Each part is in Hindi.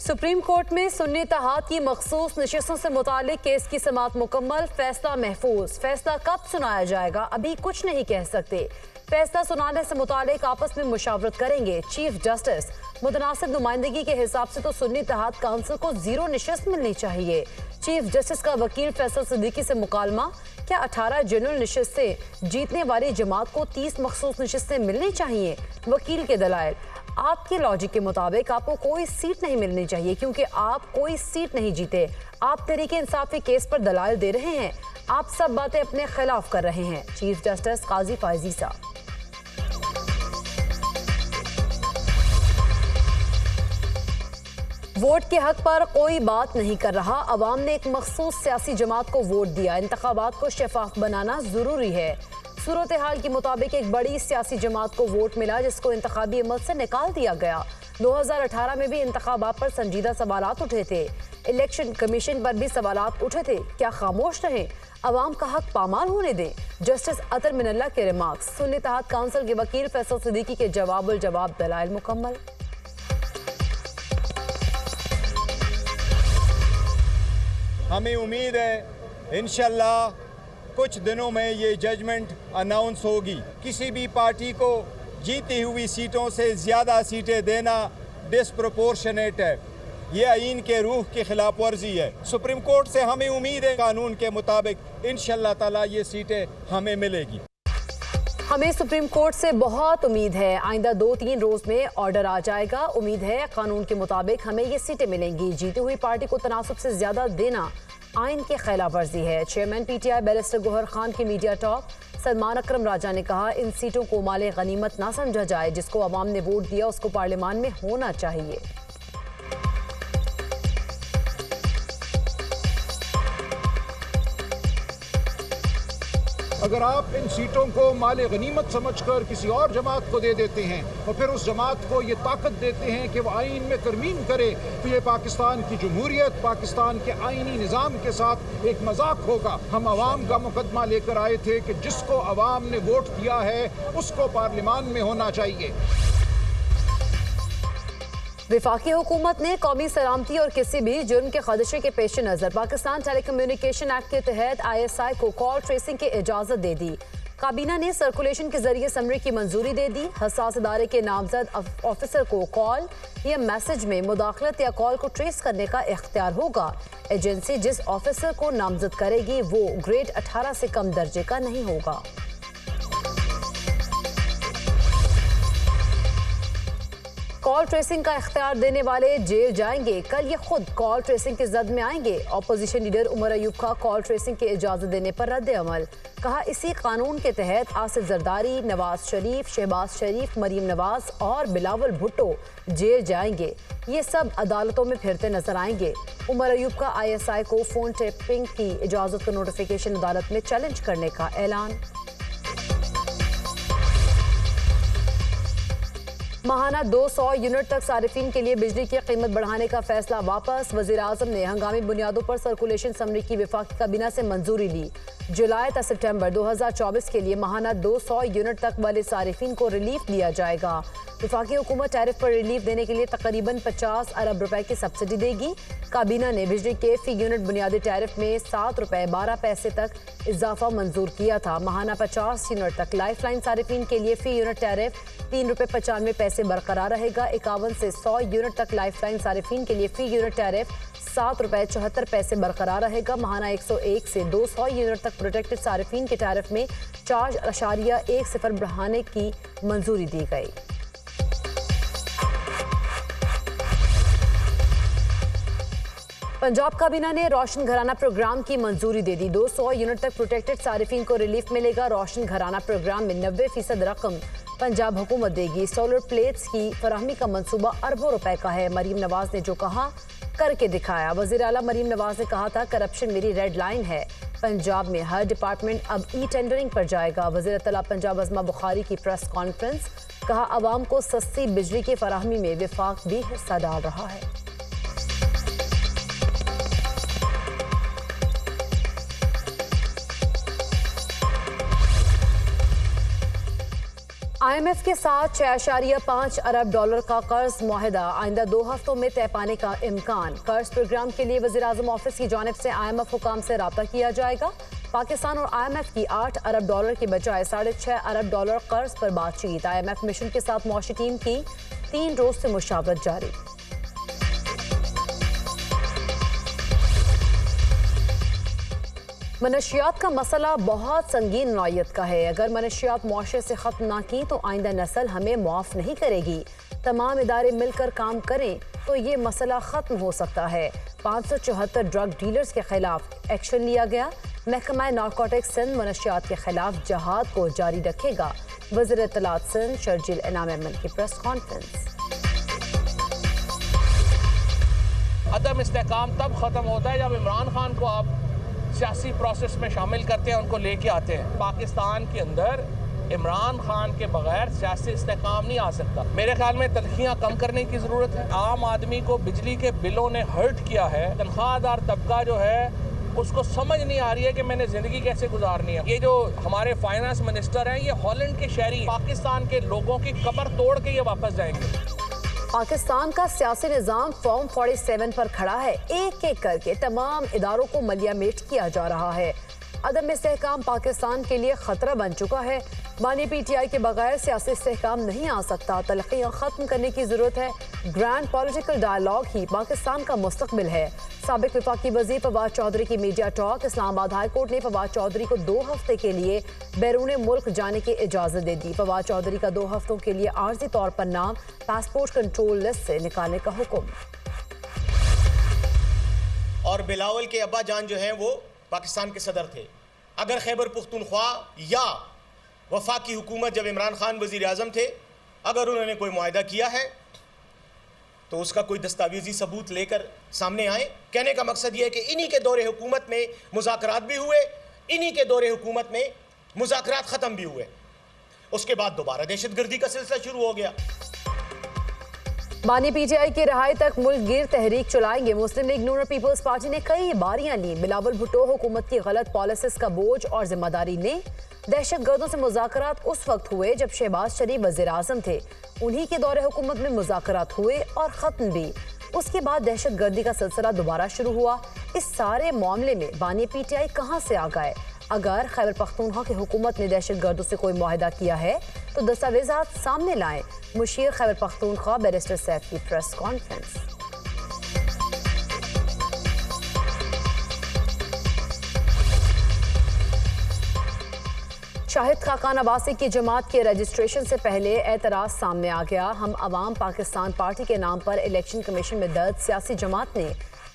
सुप्रीम कोर्ट में सुन्नी इत्तेहाद की मखसूस नशिस्तों से मुतालिक केस की समाअत मुकम्मल, फैसला महफूज। फैसला कब सुनाया जाएगा अभी कुछ नहीं कह सकते। फैसला सुनाने से मुतालिक आपस में मुशावरत करेंगे चीफ जस्टिस। मुतनासिब नुमाइंदगी के हिसाब से तो सुन्नी इत्तेहाद काउंसिल को 0 नशिस्त मिलनी चाहिए। चीफ जस्टिस का वकील फैसल सिद्दीकी से मुकालमा, क्या 18 जनरल नशिस्तें जीतने वाली जमात को 30 मखसूस नशिस्तें मिलनी चाहिए? वकील के दलाइल, आपके लॉजिक के मुताबिक आपको कोई सीट नहीं मिलनी चाहिए क्योंकि आप कोई सीट नहीं जीते। आप तहरीक इंसाफ के केस पर दलाइल दे रहे हैं, आप सब बातें अपने खिलाफ कर रहे हैं। चीफ जस्टिस काजी फायजी साहब। वोट के हक पर कोई बात नहीं कर रहा। अवाम ने एक मखसूस सियासी जमात को वोट दिया। इंतखाबात को शफाफ बनाना जरूरी है। सूरत हाल के मुताबिक एक बड़ी सियासी जमात को वोट मिला जिसको इंतखाबी अमल से निकाल दिया गया। 2018 में भी इंतखाबात पर संजीदा सवालात उठे थे। इलेक्शन कमीशन पर भी सवालात उठे थे। क्या खामोश रहें? अवाम का हक पामाल होने दें? जस्टिस अतर मिनल्ला के रिमार्क्स। सुन्नी इत्तेहाद काउंसिल के वकील फैसल सिद्दीकी के जवाब दलाइल मुकम्मल। हमें उम्मीद है इंशाल्लाह कुछ दिनों में ये जजमेंट अनाउंस होगी। किसी भी पार्टी को जीती हुई सीटों से ज़्यादा सीटें देना डिस्प्रोपोर्शनेट है। ये आईन के रूह की खिलाफ वर्जी है। सुप्रीम कोर्ट से हमें उम्मीद है कानून के मुताबिक इंशाल्लाह ताला ये सीटें हमें मिलेगी। हमें सुप्रीम कोर्ट से बहुत उम्मीद है। आइंदा 2-3 रोज में ऑर्डर आ जाएगा। उम्मीद है कानून के मुताबिक हमें ये सीटें मिलेंगी। जीती हुई पार्टी को तनासब से ज्यादा देना आइन के खिलाफ वर्जी है। Chairman PTI barrister Gauhar Khan की मीडिया टॉक। सलमान अकरम राजा ने कहा, इन सीटों को माले गनीमत ना समझा जाए। जिसको अवाम ने वोट दिया उसको पार्लियामान में होना चाहिए। अगर आप इन सीटों को माले गनीमत समझकर किसी और जमात को दे देते हैं और फिर उस जमात को ये ताकत देते हैं कि वो आइन में तरमीम करे, तो ये पाकिस्तान की जमहूरियत, पाकिस्तान के आइनी निज़ाम के साथ एक मजाक होगा। हम अवाम का मुकदमा लेकर आए थे कि जिसको अवाम ने वोट दिया है उसको पार्लियामान में होना चाहिए। वफाकी हुकूमत ने कौमी सलामती और किसी भी जुर्म के खदशे के पेश नज़र पाकिस्तान टेलीकम्युनिकेशन एक्ट के तहत ISI को कॉल ट्रेसिंग की इजाज़त दे दी। काबीना ने सर्कुलेशन के जरिए समरी की मंजूरी दे दी। हसास इदारे के नामजद ऑफिसर को कॉल या मैसेज में मुदाखलत या कॉल को ट्रेस करने का इख्तियार होगा। एजेंसी जिस ऑफिसर को नामजद करेगी वो ग्रेड 18 से कम दर्जे का नहीं होगा। कॉल ट्रेसिंग का इख्तियार देने वाले जेल जाएंगे। कल ये खुद कॉल ट्रेसिंग की जद में आएंगे। अपोजिशन लीडर उमर अयूब का कॉल ट्रेसिंग की इजाजत देने पर रद्द अमल। कहा, इसी कानून के तहत आसिफ जरदारी, नवाज शरीफ, शहबाज शरीफ, मरीम नवाज और बिलावल भुट्टो जेल जाएंगे। ये सब अदालतों में फिरते नजर आएंगे। उमर अयूब का ISI को फोन टैपिंग की इजाजत का नोटिफिकेशन अदालत में चैलेंज करने का ऐलान। माहाना 200 यूनिट तक सारिफीन के लिए बिजली की कीमत बढ़ाने का फैसला वापस। वज़ीर आज़म ने हंगामी बुनियादों पर सर्कुलेशन समरी की वफाकी काबीना से मंजूरी ली। जुलाई से सितंबर 2024 के लिए माहाना 200 यूनिट तक वाले सारिफीन को रिलीफ दिया जाएगा। वफाकी हुकूमत टैरिफ पर रिलीफ देने के लिए तकरीबन 50 अरब रुपए की सब्सिडी देगी। काबीना ने बिजली के फी यूनिट बुनियादी टैरिफ में 7 रुपए 12 पैसे तक इजाफा मंजूर किया था। माहाना 50 यूनिट तक लाइफ लाइन सारिफीन के लिए फी यूनिट टैरिफ 3 रुपए 95 पैसे बरकरार रहेगा। 51 से 100 यूनिट तक लाइफ लाइन सारिफीन के लिए फी यूनिट टैरिफ 7 रुपए 74 पैसे बरकरार रहेगा। माहाना 101 से 200 यूनिट तक प्रोटेक्टेड सारिफीन के टैरिफ में 4.10 बढ़ाने की मंजूरी दी गई। पंजाब काबीना ने रोशन घराना प्रोग्राम की मंजूरी दे दी। 200 यूनिट तक प्रोटेक्टेड सारिफीन को रिलीफ मिलेगा। रोशन घराना प्रोग्राम में 90% रकम पंजाब हुकूमत देगी। सोलर प्लेट्स की फराहमी का मंसूबा अरबों रुपए का है। मरीम नवाज ने जो कहा करके दिखाया। वज़ीर आला मरीम नवाज ने कहा था, करप्शन मेरी रेड लाइन है। पंजाब में हर डिपार्टमेंट अब टेंडरिंग पर जाएगा। वज़ीर तला पंजाब अज़मा बुखारी की प्रेस कॉन्फ्रेंस। कहा, अवाम को सस्ती बिजली की फराहमी में विफाक भी हिस्सा डाल रहा है। IMF के साथ 6.5 अरब डॉलर का कर्ज मुआहदा आइंदा 2 हफ्तों में तय पाने का इम्कान। कर्ज प्रोग्राम के लिए वज़ीर-ए-आज़म ऑफिस की जानिब से IMF हुकाम से रब्ता किया जाएगा। पाकिस्तान और IMF की 8 अरब डॉलर की बजाय 6.5 अरब डॉलर कर्ज पर बातचीत। IMF मिशन के साथ मौशी टीम की 3 रोज से मुशावरत जारी। मनशियात का मसला बहुत संगीन नौयत का है। अगर मनशियात मुआशरे से ख़त्म ना की तो आइंदा नस्ल हमें मुआफ़ नहीं करेगी। तमाम इदारे मिलकर काम करें तो ये मसला ख़त्म हो सकता है। 574 ड्रग डीलर्स के खिलाफ एक्शन लिया गया। महकमा नारकोटिक्स सिंध मनशियात के खिलाफ जहाद को जारी रखेगा। वज़ीर इत्तलात सिंध शर्जील इनाम अहमद की प्रेस कॉन्फ्रेंस। अदम इस्तेहकाम तब ख़त्म होता है जब इमरान खान को आप सियासी प्रोसेस में शामिल करते हैं, उनको लेके आते हैं। पाकिस्तान के अंदर इमरान खान के बगैर सियासी इस्तेहकाम नहीं आ सकता। मेरे ख्याल में तनख्वाहियाँ कम करने की ज़रूरत है। आम आदमी को बिजली के बिलों ने हर्ट किया है। तनख्वाहदार तबका जो है उसको समझ नहीं आ रही है कि मैंने ज़िंदगी कैसे गुजारनी है। ये जो हमारे फाइनेंस मिनिस्टर हैं ये हॉलैंड के शहरी, पाकिस्तान के लोगों की कब्र तोड़ के ये वापस जाएंगे। पाकिस्तान का सियासी निज़ाम फॉर्म 47 पर खड़ा है। एक एक करके तमाम इदारों को मलियामेट किया जा रहा है। अदम इस्तेहकाम पाकिस्तान के लिए खतरा बन चुका है। बानी PTI के बगैर सियासी इस्तेहकाम नहीं आ सकता। तलखियाँ ख़त्म करने की ज़रूरत है। ग्रैंड पॉलिटिकल डायलॉग ही पाकिस्तान का मुस्तकबिल है। साबिक वफाकी वज़ीर फवाद चौधरी की media talk. Islamabad high court ने फवाद चौधरी को 2 हफ्ते के लिए बैरून मुल्क जाने की इजाज़त दे दी। फवाद चौधरी का 2 हफ्तों के लिए आर्जी तौर पर नाम पासपोर्ट कंट्रोल लिस्ट से निकालने का हुक्म। और बिलावल के अब्बा जान जो हैं वो पाकिस्तान के सदर थे। अगर खैबर पुख्तूनख्वा या वफाकी हुकूमत जब इमरान खान वज़ीर आज़म थे, अगर उन्होंने कोई मुआहदा किया है तो उसका कोई दस्तावेजी सबूत लेकर सामने आए। कहने का मकसद यह है कि इन्हीं के दौरे हुकूमत में मुज़ाकरात भी हुए, इन्हीं के दौरे हुकूमत में मुज़ाकरात ख़त्म भी हुए। उसके बाद दोबारा दहशतगर्दी का सिलसिला शुरू हो गया। बानी PTI की रहाई तक मुल्क गिर तहरीक चलाएंगे। मुस्लिम लीग नून और पीपल्स पार्टी ने कई बारियां ली। बिलावल भुट्टो हुकूमत की गलत पॉलिसीज का बोझ और जिम्मेदारी ने। दहशत गर्दों से मुज़ाकरात उस वक्त हुए जब शहबाज शरीफ वज़ीर आज़म थे। उन्हीं के दौरे हुकूमत में मुज़ाकरात हुए और ख़त्म भी। उसके बाद दहशत गर्दी का सिलसिला दोबारा शुरू हुआ। इस सारे मामले में बानी PTI कहाँ से आ गए? अगर खैबर पख्तूनख्वा की हुकूमत ने दहशत गर्दों से कोई मुआहदा किया है तो दस्तावेज़ात सामने लाएं। मुशीर खैबर पख्तूनख्वा बैरिस्टर सैफ की प्रेस कॉन्फ्रेंस। शाहिद खाकान अब्बासी की जमात के रजिस्ट्रेशन से पहले एतराज़ सामने आ गया। हम अवाम पाकिस्तान पार्टी के नाम पर इलेक्शन कमीशन में दर्ज सियासी जमात ने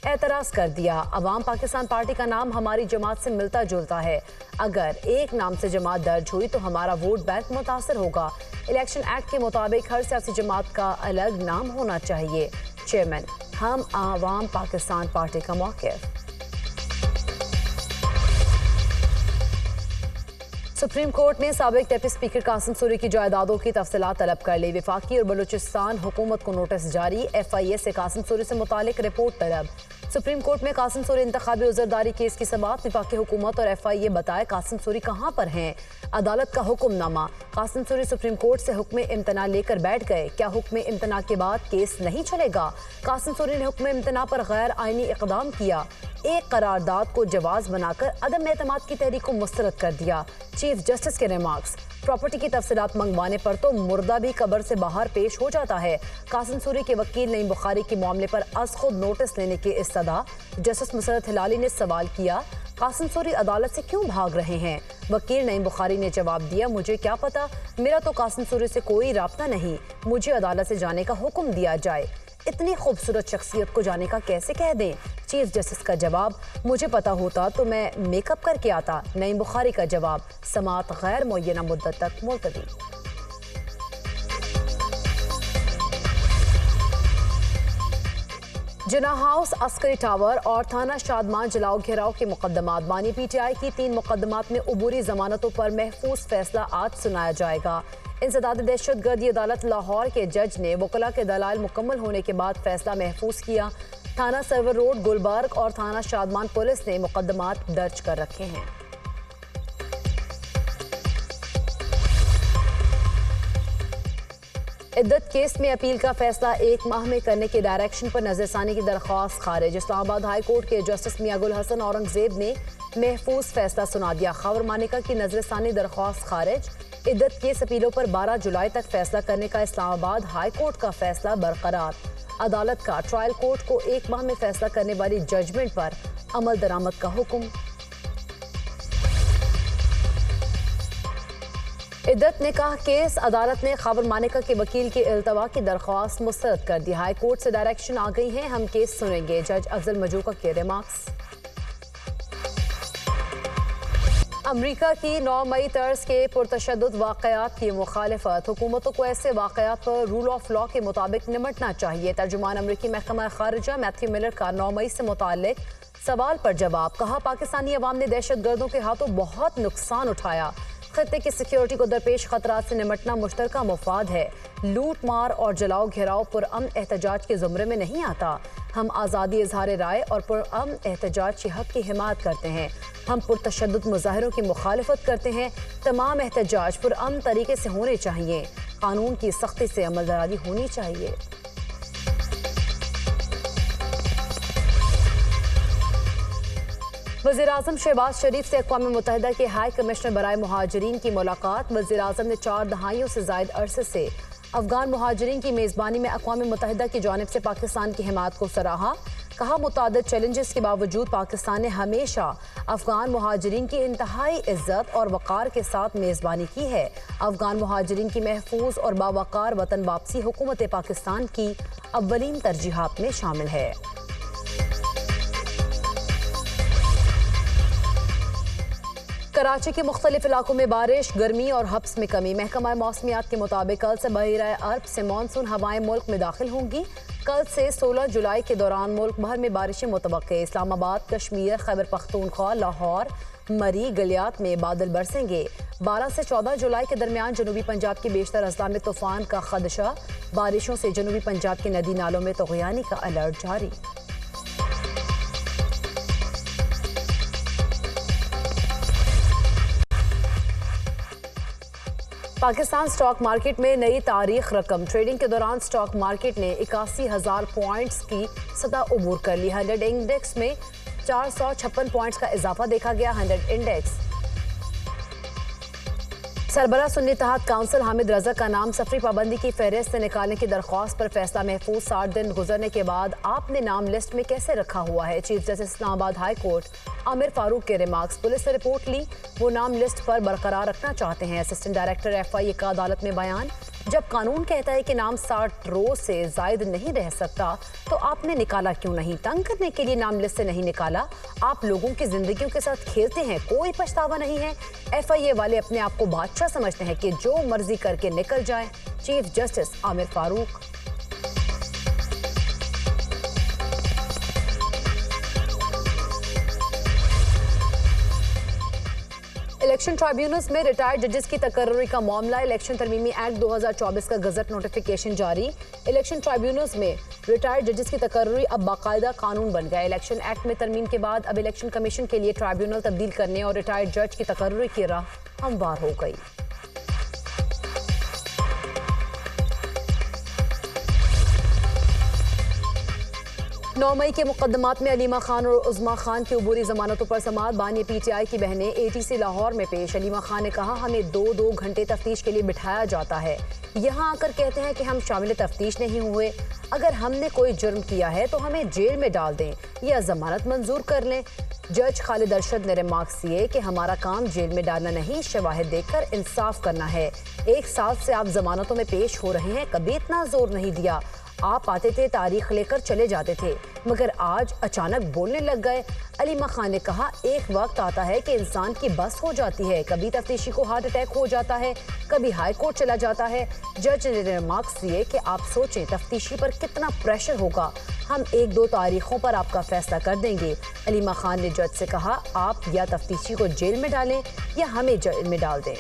एतराज़ कर दिया। अवाम पाकिस्तान पार्टी का नाम हमारी जमात से मिलता जुलता है। अगर एक नाम से जमात दर्ज हुई तो हमारा वोट बैंक मुतासर होगा। इलेक्शन एक्ट के मुताबिक हर सियासी जमात का अलग नाम होना चाहिए। चेयरमैन, हम अवाम पाकिस्तान पार्टी का मौक़िफ़। सुप्रीम कोर्ट ने साबिक डिप्टी स्पीकर कासिम सूरी की जायदादों की तफसीलात तलब कर ली। वफाकी और बलूचिस्तान हुकूमत को नोटिस जारी। FIA से कासिम सूरी से मुतालिक रिपोर्ट तलब। सुप्रीम कोर्ट में कासिम सूरी इंतखाबी उज़रदारी केस की समाअत। वफाकी हुकूमत और FIA बताए कासिम सूरी कहाँ पर हैं। अदालत का हुक्मनामा। कासिम सूरी सुप्रीम कोर्ट से हुक्म इम्तना लेकर बैठ गए। क्या हुक्म इम्तना के बाद केस नहीं चलेगा? कासिम सूरी ने हुक्म इम्तना पर गैर आइनी इक़दाम किया। एक करारदाद को जवाज बनाकर अदम एतमाद की तहरीक को मुस्तरद कर दिया। चीफ जस्टिस के रिमार्क्स। प्रॉपर्टी की तफसीलात मंगवाने पर तो मुर्दा भी कब्र से बाहर पेश हो जाता है। कासिम सूरी के वकील नईम बुखारी के मामले पर अज खुद नोटिस लेने की इस्तदा। जस्टिस मुसरत हिलाली ने सवाल किया, कासिम सूरी अदालत से क्यों भाग रहे हैं? वकील नईम बुखारी ने जवाब दिया, मुझे क्या पता, मेरा तो कासिम सूरी से कोई राब्ता नहीं। मुझे अदालत से जाने का हुक्म दिया जाए। इतनी खूबसूरत शख्सियत को जाने का कैसे कह दें? चीफ जस्टिस का जवाब, मुझे पता होता तो मैं मेकअप करके आता। नईम बुखारी का जवाब, समाअत गैर मुअय्यना मुद्दत तक मुलतवी। जिना हाउस, अस्करी टावर और थाना शादमान जलाओ घेराव के मुकदमात। बानी PTI की 3 मुकदमात में उबूरी जमानतों पर महफूज फैसला आज सुनाया जाएगा। इंसदाद दहशत गर्दी अदालत लाहौर के जज ने वकला के दलाइल मुकम्मल होने के बाद फैसला महफूज किया। थाना सर्वर रोड, गुलबर्ग और थाना शादमान पुलिस ने मुकदमात दर्ज कर रखे हैं। इद्दत केस में अपील का फैसला 1 माह में करने के डायरेक्शन पर नजरसानी की दरख्वास्त खारिज। इस्लामाबाद हाई कोर्ट के जस्टिस मियां गुल हसन औरंगजेब ने महफूज फैसला सुना दिया। खबर मानिका की नजरसानी दरख्वास्त खारिज। इद्दत केस अपीलों पर 12 जुलाई तक फैसला करने का इस्लामाबाद हाई कोर्ट का फैसला बरकरार। अदालत का ट्रायल कोर्ट को 1 माह में फैसला करने वाली जजमेंट पर अमल दरामद का हुक्म। इद्दत ने कहा केस अदालत ने खबर मानिका के वकील की इल्तवा की दरख्वास्त मुस्तरद कर दी। हाई कोर्ट से डायरेक्शन आ गई है, हम केस सुनेंगे। जज अफजल मजूका के रिमार्क्स। अमरीका की 9 मई तर्ज के पुरतशद्दुद वाक़यात की मुखालिफत। हुकूमतों को ऐसे वाक़यात पर रूल ऑफ लॉ के मुताबिक निमटना चाहिए। तर्जुमान अमरीकी महकमा खारिजा मैथ्यू मिलर का 9 मई से मुताल्लिक सवाल पर जवाब। कहा पाकिस्तानी अवाम ने दहशत गर्दों के हाथों बहुत नुकसान उठाया। खत्ते की सिक्योरिटी को दरपेश खतरात से निमटना मुश्तरका मुफाद है। लूट मार और जलाओ घेराव पुरअमन एहतजाज के ज़ुमरे में नहीं आता। हम आज़ादी इजहार राय और पुरअमन एहतजाज के हक़ की हिमायत करते हैं। हम पुरतशद्दुद मुजाहिरों की मुखालफत करते हैं। तमाम एहतजाज पुरअमन तरीके से होने चाहिए। कानून की सख्ती से अमलदरारी होनी चाहिए। वज़ीर-ए-आज़म शहबाज शरीफ से अक़वाम मुत्तहिदा के हाई कमिश्नर बराए मुहाजिरीन की मुलाकात। वज़ीर-ए-आज़म ने 4 दहाइयों से ज़ायद अरसे से अफ़गान मुहाजिरीन की मेज़बानी में अक़वाम मुत्तहिदा की जानिब से पाकिस्तान की हिमायत को सराहा। कहा मुतादिद चैलेंजेस के बावजूद पाकिस्तान ने हमेशा अफ़गान मुहाजिरीन की इंतहाई इज़्ज़त और वक़ार के साथ मेज़बानी की है। अफ़गान मुहाजिरीन की महफूज और बावक़ार वतन वापसी हुकूमत पाकिस्तान की अव्वलीन तरजीहात में शामिल है। कराची के मुख्तलिफ इलाकों में बारिश, गर्मी और हब्स में कमी। महकमा मौसमियात के मुताबिक कल से बहिरा अरब से मानसून हवाएं मुल्क में दाखिल होंगी। कल से 16 जुलाई के दौरान मुल्क भर में बारिशें मुतवक्के। इस्लामाबाद, कश्मीर, खैबर पख्तूनख्वा, लाहौर, मरी, गलियात में बादल बरसेंगे। 12 से 14 जुलाई के दरमियान जनूबी पंजाब के बेशतर अजला में तूफान का खदशा। बारिशों से जनूबी पंजाब के नदी नालों में तुग़यानी का अलर्ट जारी। पाकिस्तान स्टॉक मार्केट में नई तारीख रकम। ट्रेडिंग के दौरान स्टॉक मार्केट ने 81,000 पॉइंट्स की सतह उबूर कर ली। 100 इंडेक्स में 456 पॉइंट्स का इजाफा देखा गया। 100 इंडेक्स। सरबराह सुन्नी इत्तेहाद काउंसिल हामिद रजा का नाम सफरी पाबंदी की फहरिस्त से निकालने की दरख्वास्त पर फैसला महफूज। 60 दिन गुजरने के बाद आपने नाम लिस्ट में कैसे रखा हुआ है। Chief justice Islamabad high court Aamir Farooq के रिमार्क्स। पुलिस ने रिपोर्ट ली, वो नाम लिस्ट पर बरकरार रखना चाहते हैं। असिस्टेंट डायरेक्टर FIA का अदालत में बयान। जब कानून कहता है कि नाम 60 रोज से जायद नहीं रह सकता तो आपने निकाला क्यों नहीं। तंग करने के लिए नाम लिस्ट से नहीं निकाला। आप लोगों की जिंदगियों के साथ खेलते हैं, कोई पछतावा नहीं है। FIA वाले अपने आप को बादशाह समझते हैं कि जो मर्जी करके निकल जाए। Chief justice Aamir Farooq. Election tribunals में रिटायर्ड जजेस की तकर्रुरी का मामला। इलेक्शन तरमीमी एक्ट 2024 का गजट नोटिफिकेशन जारी। इलेक्शन ट्राइब्यूनल्स में रिटायर्ड जजेस की तकर्रुरी अब बाकायदा कानून बन गया। इलेक्शन एक्ट में तरमीम के बाद अब इलेक्शन कमीशन के लिए ट्राइब्यूनल तब्दील करने और रिटायर्ड जज की तकर्रुरी की राह हमवार हो गई। नौ मई के मुकदमात में अलीमा खान और उज़मा खान की अबूरी जमानतों पर समाअत। बानी PTI की बहनें ATC लाहौर में पेश। अलीमा खान ने कहा, हमें 2-2 घंटे तफ्तीश के लिए बिठाया जाता है। यहाँ आकर कहते हैं कि हम शामिल तफ्तीश नहीं हुए। अगर हमने कोई जुर्म किया है तो हमें जेल में डाल दें या जमानत मंजूर कर लें। जज खालिद अरशद ने रिमार्क्स दिए कि हमारा काम जेल में डालना नहीं, शवाहिद देखकर इंसाफ करना है। 1 साल से आप जमानतों में पेश हो रहे हैं, कभी इतना जोर नहीं दिया। आप आते थे, तारीख लेकर चले जाते थे, मगर आज अचानक बोलने लग गए। अलीमा खान ने कहा, एक वक्त आता है कि इंसान की बस हो जाती है। कभी तफ्तीशी को हार्ट अटैक हो जाता है, कभी हाई कोर्ट चला जाता है। जज ने रिमार्क्स दिए कि आप सोचें तफ्तीशी पर कितना प्रेशर होगा। हम 1-2 तारीखों पर आपका फैसला कर देंगे। अलीमा खान ने जज से कहा, आप या तफ्तीशी को जेल में डालें या हमें जेल में डाल दें।